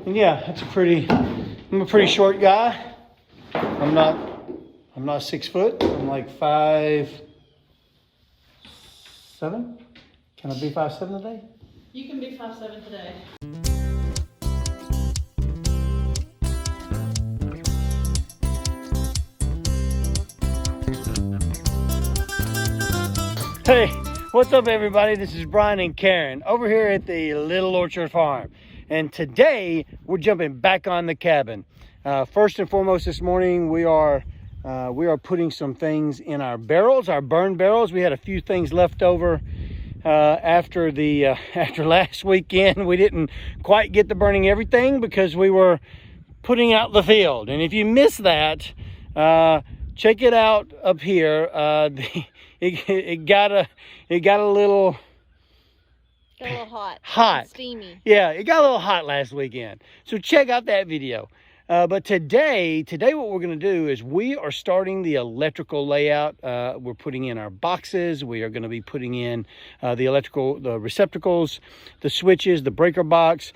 And yeah, I'm a pretty short guy. I'm not 6 foot. I'm like 5'7". Can I be 5'7" today? You can be 5'7" today. Hey, what's up everybody? This is Brian and Karen over here at the Little Orchard Farm. And today we're jumping back on the cabin. First and foremost this morning, we are putting some things in our barrels, our burn barrels. We had a few things left over after last weekend. We didn't quite get to burning everything because we were putting out the field. And if you missed that, check it out up here. It got a little hot. Hot. Steamy. Yeah, it got a little hot last weekend. So check out that video. But today what we're going to do is we are starting the electrical layout. We're putting in our boxes. We are going to be putting in the receptacles, the switches, the breaker box.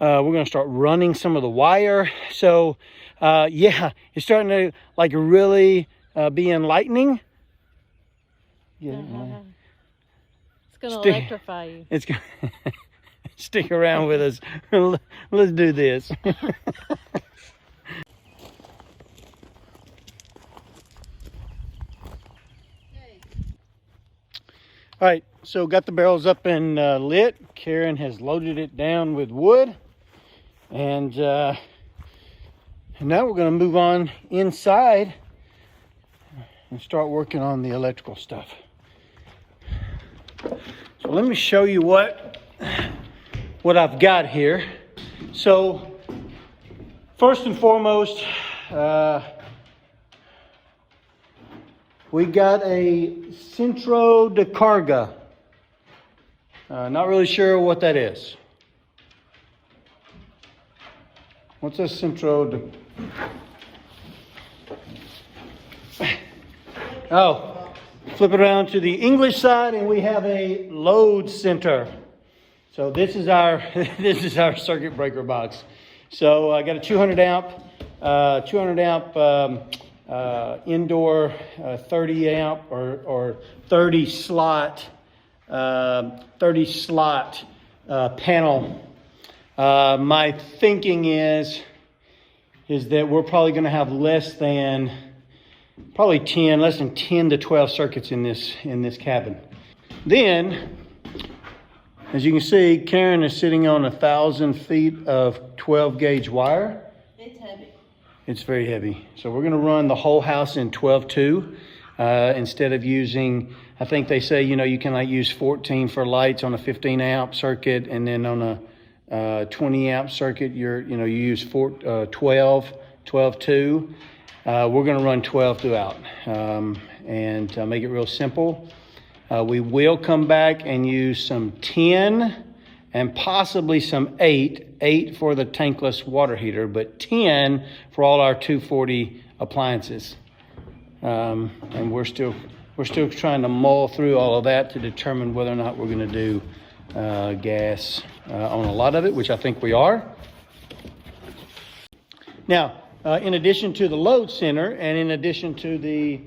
We're going to start running some of the wire. So yeah, it's starting to like really be enlightening. Yeah. It's going to electrify you. It's going to stick around with us. Let's do this. All right, so got the barrels up and lit. Karen has loaded it down with wood. And now we're going to move on inside and start working on the electrical stuff. So let me show you what I've got here. So first and foremost, we got a Centro de Carga. Not really sure what that is. What's a Centro de... Oh, flip it around to the English side and we have a load center. So this is our circuit breaker box. So I got a 200 amp indoor 30 amp or 30 slot panel. My thinking is that we're probably going to have less than 10 to 12 circuits in this cabin. Then, as you can see, Karen is sitting on 1,000 feet of 12 gauge wire. It's heavy. It's very heavy. So we're going to run the whole house in 12-2 instead of using, I think they say, you can like use 14 for lights on a 15 amp circuit, and then on a 20 amp circuit, you use 12-2. We're going to run 12 throughout and make it real simple. We will come back and use some 10 and possibly some 8 for the tankless water heater, but 10 for all our 240 appliances. And we're still trying to mull through all of that to determine whether or not we're going to do gas on a lot of it, which I think we are. Now, in addition to the load center and in addition to the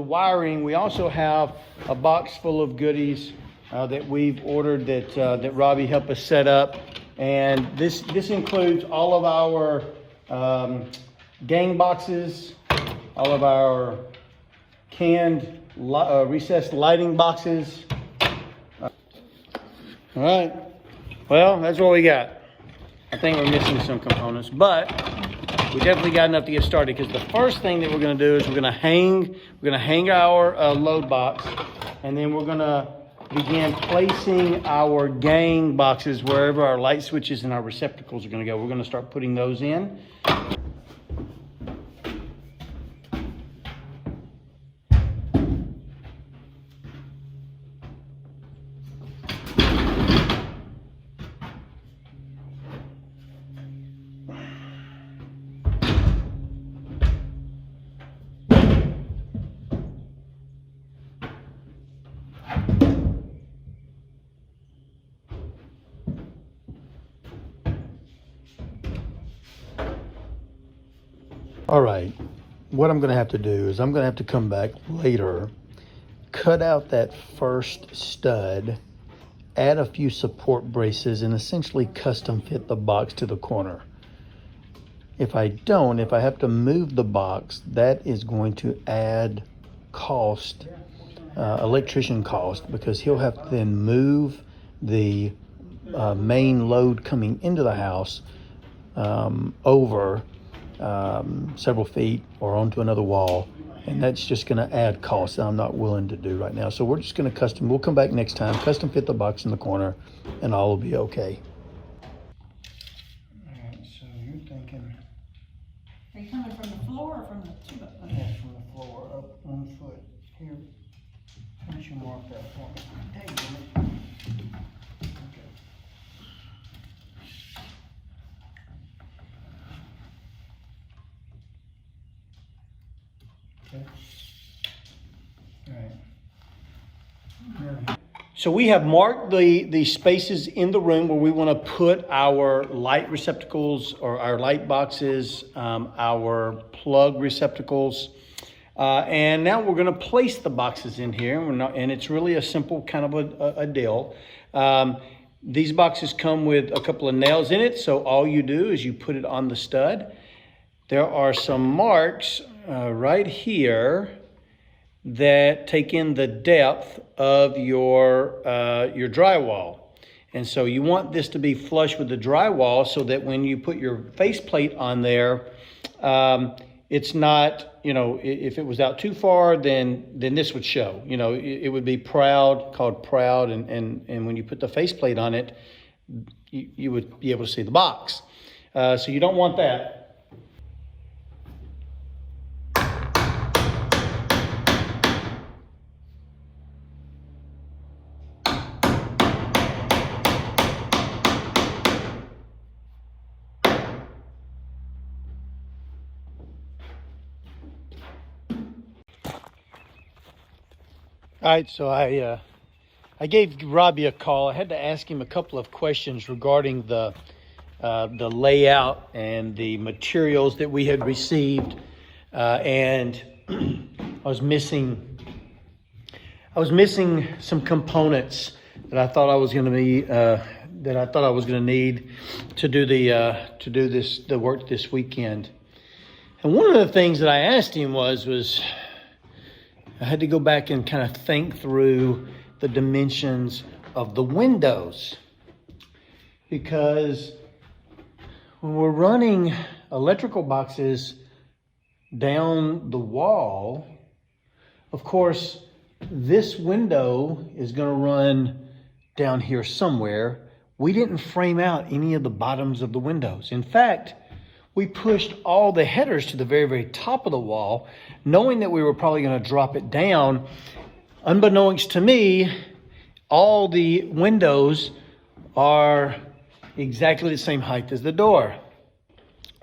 wiring, we also have a box full of goodies that we've ordered that Robbie helped us set up. And this includes all of our gang boxes, all of our canned recessed lighting boxes. All right, well, that's what we got. I think we're missing some components, but we definitely got enough to get started, because the first thing that we're going to do is we're going to hang our load box, and then we're going to begin placing our gang boxes wherever our light switches and our receptacles are going to go. We're going to start putting those in. All right, what I'm gonna have to do is I'm gonna have to come back later, cut out that first stud, add a few support braces, and essentially custom fit the box to the corner. If I don't, if I have to move the box, that is going to add cost, electrician cost, because he'll have to then move the main load coming into the house over several feet or onto another wall, and that's just going to add cost that I'm not willing to do right now. So we're just going to we'll come back next time, custom fit the box in the corner, and all will be okay. All right, so you're thinking... Are you coming from the floor or from the tuba? Yeah, from the floor, up 1 foot. Here, why don't you mark that for me? Hey, Jimmy. Okay. All right. So we have marked the spaces in the room where we want to put our light receptacles or our light boxes, our plug receptacles, and now we're going to place the boxes in here. And it's really a simple kind of a deal. These boxes come with a couple of nails in it, so all you do is you put it on the stud. There are some marks right here that take in the depth of your drywall. And so you want this to be flush with the drywall so that when you put your faceplate on there, it's not, if it was out too far, then this would show. It would be called proud, and when you put the faceplate on it, you would be able to see the box. So you don't want that. All right, so I gave Robbie a call. I had to ask him a couple of questions regarding the layout and the materials that we had received, and I was missing some components that I thought I was going to be need to do the work this weekend. And one of the things that I asked him was I had to go back and kind of think through the dimensions of the windows, because when we're running electrical boxes down the wall, of course, this window is going to run down here somewhere. We didn't frame out any of the bottoms of the windows. In fact, we pushed all the headers to the very, very top of the wall, knowing that we were probably going to drop it down. Unbeknownst to me, all the windows are exactly the same height as the door.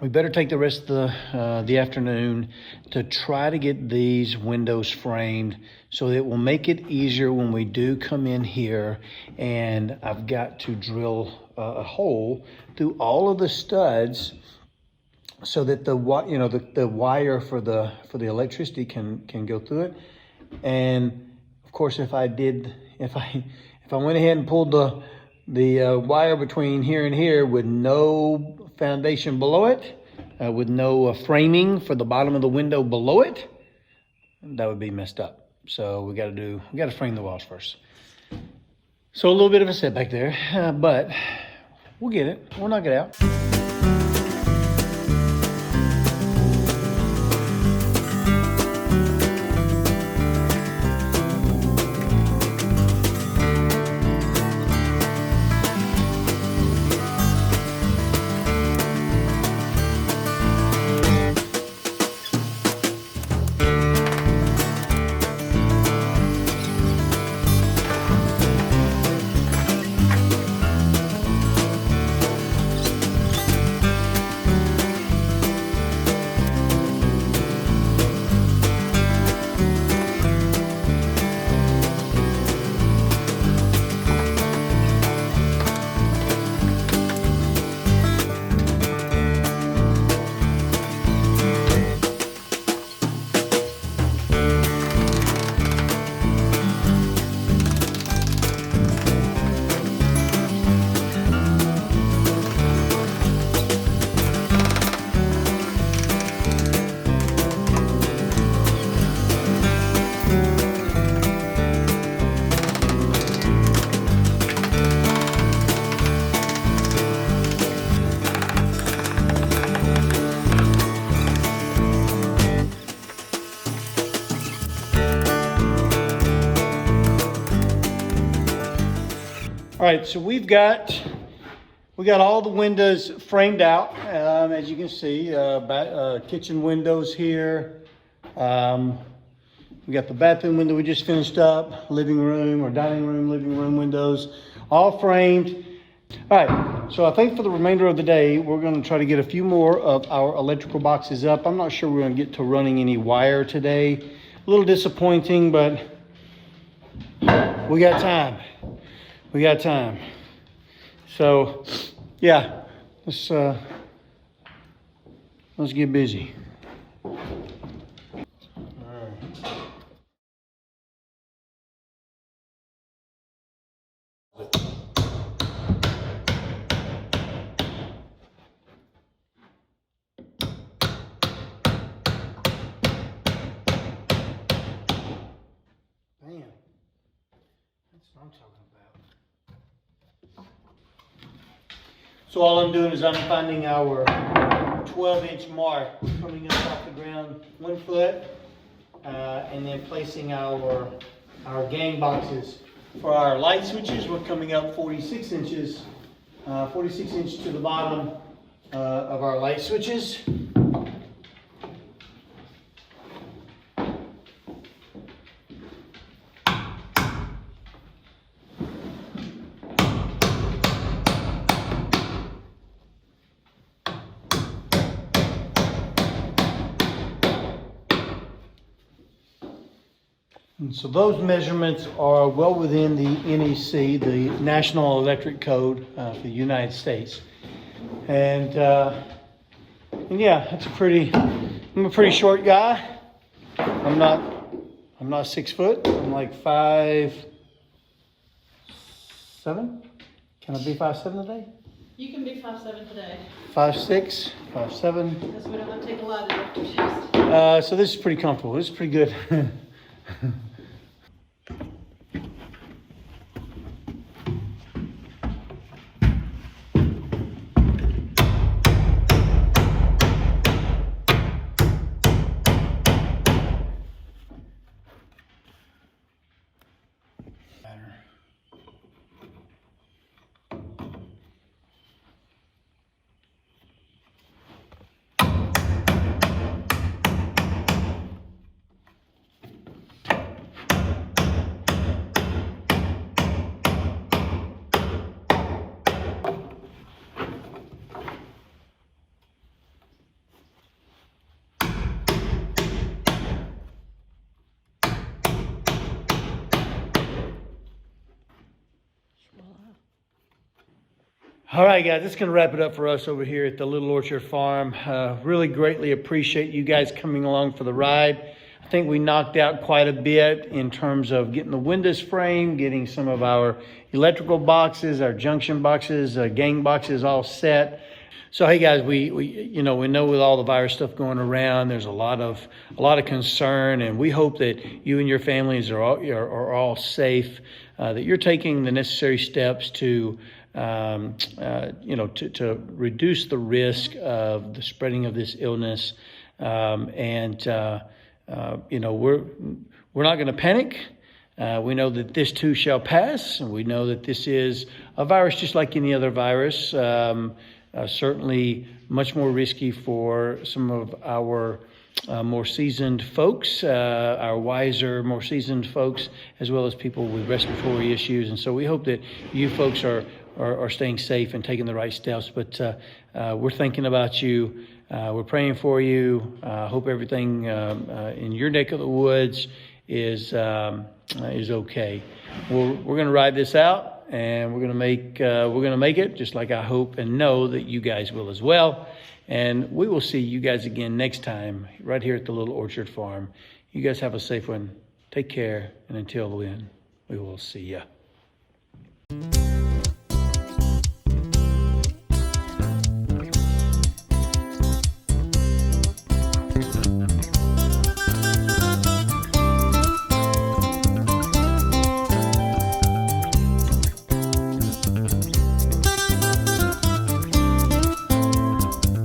We better take the rest of the afternoon to try to get these windows framed so that it will make it easier when we do come in here, and I've got to drill a hole through all of the studs so that the wire for the electricity can go through it. And of course, if I went ahead and pulled the wire between here and here with no foundation below it, with no framing for the bottom of the window below it, that would be messed up. So we got to frame the walls first. So a little bit of a setback there, but we'll get it. We'll knock it out. right, so we got all the windows framed out, as you can see, kitchen windows here. We got the bathroom window we just finished up, living room or dining room, living room windows, all framed. All right, so I think for the remainder of the day, we're going to try to get a few more of our electrical boxes up. I'm not sure we're going to get to running any wire today. A little disappointing, but we got time. We got time. So, yeah, let's get busy. Man, that's what I'm talking about. So all I'm doing is I'm finding our 12-inch mark. We're coming up off the ground 1 foot, and then placing our gang boxes. For our light switches, we're coming up 46 inches, 46 inches to the bottom of our light switches. And so those measurements are well within the NEC, the National Electric Code for the United States. And yeah, I'm a pretty short guy. I'm not 6 foot. I'm like 5'7". Can I be 5'7" today? You can be 5'7" today. 5'6", 5'7". Because we don't have to take a lot of electric So this is pretty comfortable. This is pretty good. All right, guys, that's going to wrap it up for us over here at the Little Orchard Farm. Really greatly appreciate you guys coming along for the ride. I think we knocked out quite a bit in terms of getting the windows framed, getting some of our electrical boxes, our junction boxes, gang boxes all set. So, hey guys, we know with all the virus stuff going around, there's a lot of concern, and we hope that you and your families are all safe, that you're taking the necessary steps to to reduce the risk of the spreading of this illness. We're not going to panic. We know that this too shall pass, and we know that this is a virus just like any other virus. Certainly much more risky for some of our more seasoned folks, our wiser, more seasoned folks, as well as people with respiratory issues. And so we hope that you folks are staying safe and taking the right steps. But we're thinking about you. We're praying for you. Hope everything in your neck of the woods is okay. We're going to ride this out, and we're going to make it, just like I hope and know that you guys will as well. And we will see you guys again next time right here at the Little Orchard Farm. You guys have a safe one. Take care, and until then, we will see ya.